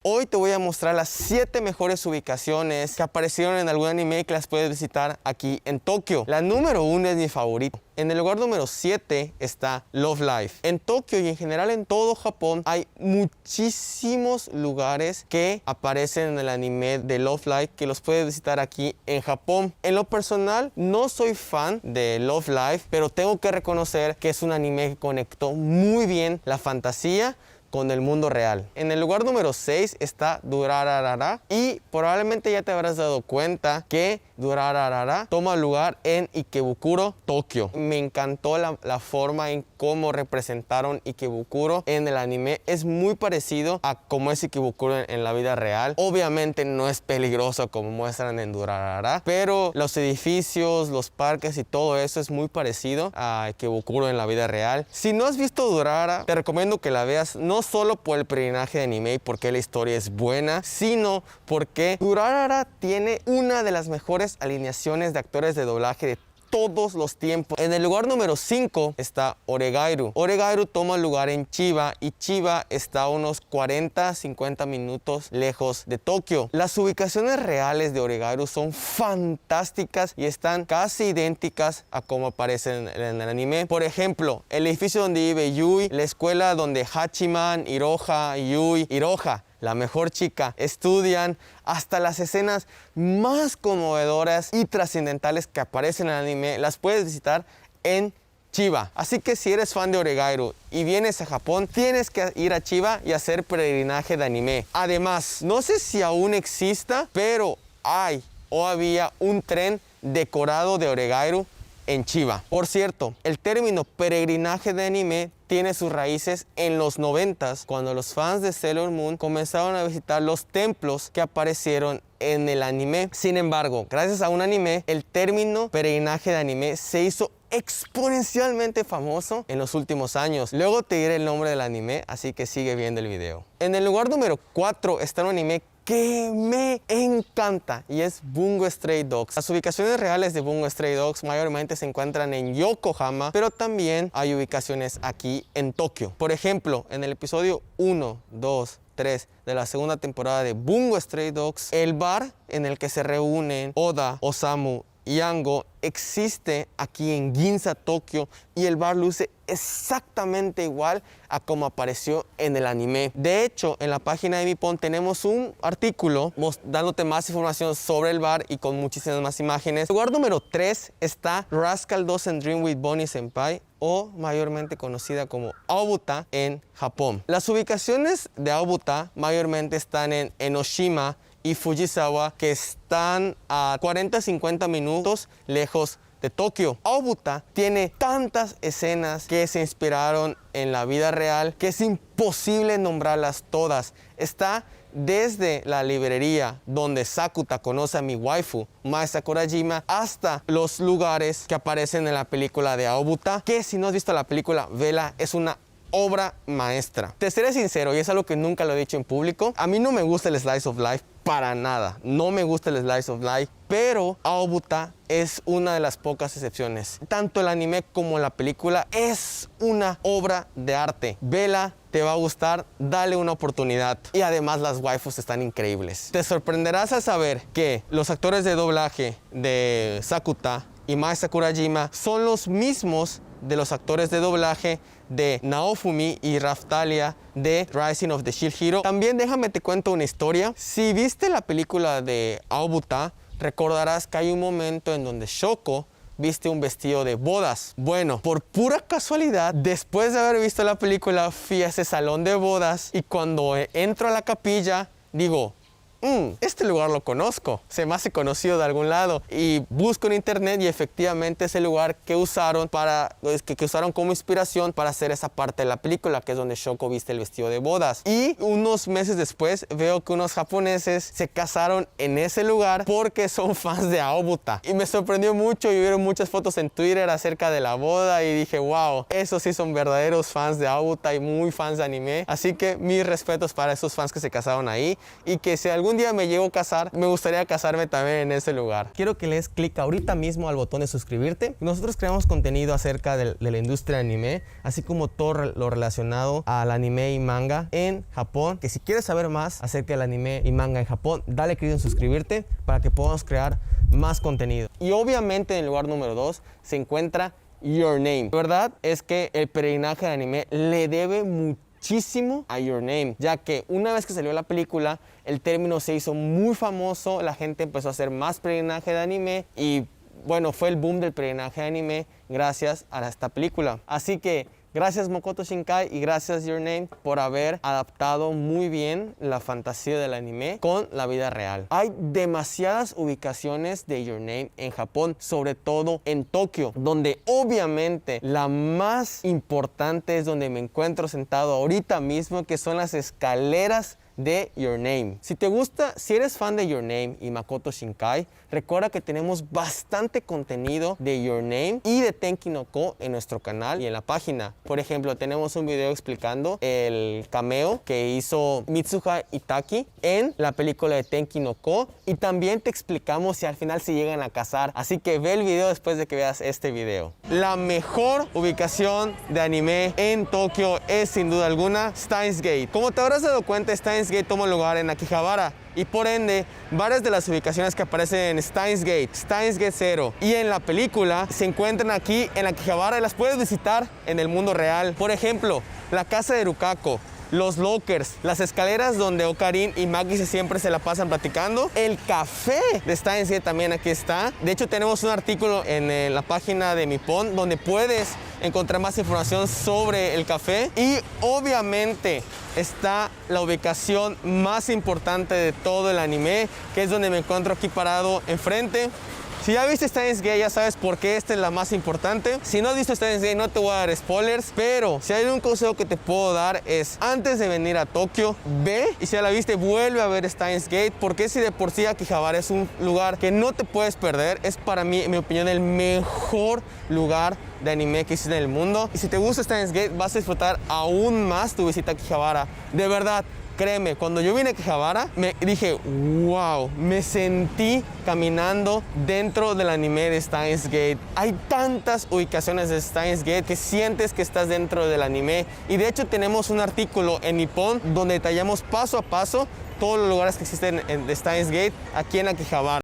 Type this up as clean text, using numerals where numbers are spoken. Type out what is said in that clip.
Hoy te voy a mostrar las 7 mejores ubicaciones que aparecieron en algún anime que las puedes visitar aquí en Tokio. La número 1 es mi favorito. En el lugar número 7 está Love Live. En Tokio y en general en todo Japón hay muchísimos lugares que aparecen en el anime de Love Live que los puedes visitar aquí en Japón. En lo personal no soy fan de Love Live, pero tengo que reconocer que es un anime que conectó muy bien la fantasía con el mundo real. En el lugar número 6 está Durarara y probablemente ya te habrás dado cuenta que Durarara toma lugar en Ikebukuro, Tokio. Me encantó la forma en cómo representaron Ikebukuro en el anime. Es muy parecido a cómo es Ikebukuro en la vida real. Obviamente no es peligroso como muestran en Durarara, pero los edificios, los parques y todo eso es muy parecido a Ikebukuro en la vida real. Si no has visto Durarara, te recomiendo que la veas, no solo por el personaje de anime y porque la historia es buena, sino porque Durarara tiene una de las mejores alineaciones de actores de doblaje de todos los tiempos. En el lugar número 5 está Oregairu. Oregairu toma lugar en Chiba y Chiba está a unos 40-50 minutos lejos de Tokio. Las ubicaciones reales de Oregairu son fantásticas y están casi idénticas a como aparecen en el anime. Por ejemplo, el edificio donde vive Yui, la escuela donde Hachiman, Iroha, Yui, Iroha, la mejor chica, estudian, hasta las escenas más conmovedoras y trascendentales que aparecen en el anime las puedes visitar en Chiba. Así que si eres fan de Oregairu y vienes a Japón, tienes que ir a Chiba y hacer peregrinaje de anime. Además, no sé si aún exista, pero hay o había un tren decorado de Oregairu en Chiba. Por cierto, el término peregrinaje de anime tiene sus raíces en los 90s, cuando los fans de Sailor Moon comenzaron a visitar los templos que aparecieron en el anime. Sin embargo, gracias a un anime, el término peregrinaje de anime se hizo exponencialmente famoso en los últimos años. Luego te diré el nombre del anime, así que sigue viendo el video. En el lugar número 4 está un anime que me encanta y es Bungo Stray Dogs. Las ubicaciones reales de Bungo Stray Dogs mayormente se encuentran en Yokohama, pero también hay ubicaciones aquí en Tokio. Por ejemplo, en el episodio 1, 2, 3 de la segunda temporada de Bungo Stray Dogs, el bar en el que se reúnen Oda, Osamu y Ango existe aquí en Ginza, Tokio, y el bar luce exactamente igual a como apareció en el anime. De hecho, en la página de Nippon tenemos un artículo dándote más información sobre el bar y con muchísimas más imágenes. En lugar número 3 está Rascal Doesn't Dream with Bonnie Senpai, o mayormente conocida como Aobuta en Japón. Las ubicaciones de Aobuta mayormente están en Enoshima y Fujisawa, que están a 40-50 minutos lejos de Tokio. Aobuta tiene tantas escenas que se inspiraron en la vida real que es imposible nombrarlas todas. Está desde la librería donde Sakuta conoce a mi waifu, Mae Sakurajima, hasta los lugares que aparecen en la película de Aobuta, que si no has visto la película, vela, es una obra maestra. Te seré sincero, y es algo que nunca lo he dicho en público, a mí no me gusta el Slice of Life para nada. No me gusta el Slice of Life, pero Aobuta es una de las pocas excepciones. Tanto el anime como la película es una obra de arte. Vela, te va a gustar, dale una oportunidad. Y además las waifus están increíbles. Te sorprenderás al saber que los actores de doblaje de Sakuta y Mae Sakurajima son los mismos de los actores de doblaje de Naofumi y Raftalia de Rising of the Shield Hero. También déjame te cuento una historia. Si viste la película de Aobuta, recordarás que hay un momento en donde Shoko viste un vestido de bodas. Bueno, por pura casualidad, después de haber visto la película, fui a ese salón de bodas y cuando entro a la capilla, digo, este lugar lo conozco, se me hace conocido de algún lado, y busco en internet y efectivamente es el lugar que usaron que usaron como inspiración para hacer esa parte de la película, que es donde Shoko viste el vestido de bodas. Y unos meses después veo que unos japoneses se casaron en ese lugar porque son fans de Aobuta, y me sorprendió mucho y vieron muchas fotos en Twitter acerca de la boda y dije, wow, esos sí son verdaderos fans de Aobuta y muy fans de anime. Así que mis respetos para esos fans que se casaron ahí, y que si algún algún día me llego a casar, me gustaría casarme también en ese lugar. Quiero que le des clic ahorita mismo al botón de suscribirte. Nosotros creamos contenido acerca de la industria de anime, así como todo lo relacionado al anime y manga en Japón. Que si quieres saber más acerca del anime y manga en Japón, dale clic en suscribirte para que podamos crear más contenido. Y obviamente en el lugar número 2 se encuentra Your Name. La verdad es que el peregrinaje de anime le debe muchísimo a Your Name, ya que una vez que salió la película, el término se hizo muy famoso, la gente empezó a hacer más peregrinaje de anime y bueno, fue el boom del peregrinaje de anime gracias a esta película. Así que gracias Makoto Shinkai y gracias Your Name por haber adaptado muy bien la fantasía del anime con la vida real. Hay demasiadas ubicaciones de Your Name en Japón, sobre todo en Tokio, donde obviamente la más importante es donde me encuentro sentado ahorita mismo, que son las escaleras de Your Name. Si te gusta, si eres fan de Your Name y Makoto Shinkai, recuerda que tenemos bastante contenido de Your Name y de Tenki no Ko en nuestro canal y en la página. Por ejemplo, tenemos un video explicando el cameo que hizo Mitsuha Itaki en la película de Tenki no Ko, y también te explicamos si al final se llegan a casar, así que ve el video después de que veas este video. La mejor ubicación de anime en Tokio es sin duda alguna Steins Gate. Como te habrás dado cuenta, Steins Gate toma lugar en Akihabara y por ende varias de las ubicaciones que aparecen en Steins Gate 0 y en la película se encuentran aquí en Akihabara y las puedes visitar en el mundo real. Por ejemplo, la casa de Rukako, los lockers, las escaleras donde Ocarin y Maki siempre se la pasan platicando, el café de Steins Gate también aquí está. De hecho, tenemos un artículo en la página de Nippon donde puedes encontrar más información sobre el café, y obviamente está la ubicación más importante de todo el anime, que es donde me encuentro aquí parado enfrente. Si ya viste Steins Gate, ya sabes por qué esta es la más importante. Si no has visto Steins Gate, no te voy a dar spoilers, pero si hay un consejo que te puedo dar es, antes de venir a Tokio, ve, y si ya la viste, vuelve a ver Steins Gate, porque si de por sí Akihabara es un lugar que no te puedes perder, es para mí, en mi opinión, el mejor lugar de anime que existe en el mundo. Y si te gusta Steins Gate, vas a disfrutar aún más tu visita a Akihabara. De verdad, créeme, cuando yo vine a Akihabara, me dije, wow, me sentí caminando dentro del anime de Steins Gate. Hay tantas ubicaciones de Steins Gate que sientes que estás dentro del anime. Y de hecho tenemos un artículo en Nippon donde detallamos paso a paso todos los lugares que existen de Steins Gate aquí en Akihabara.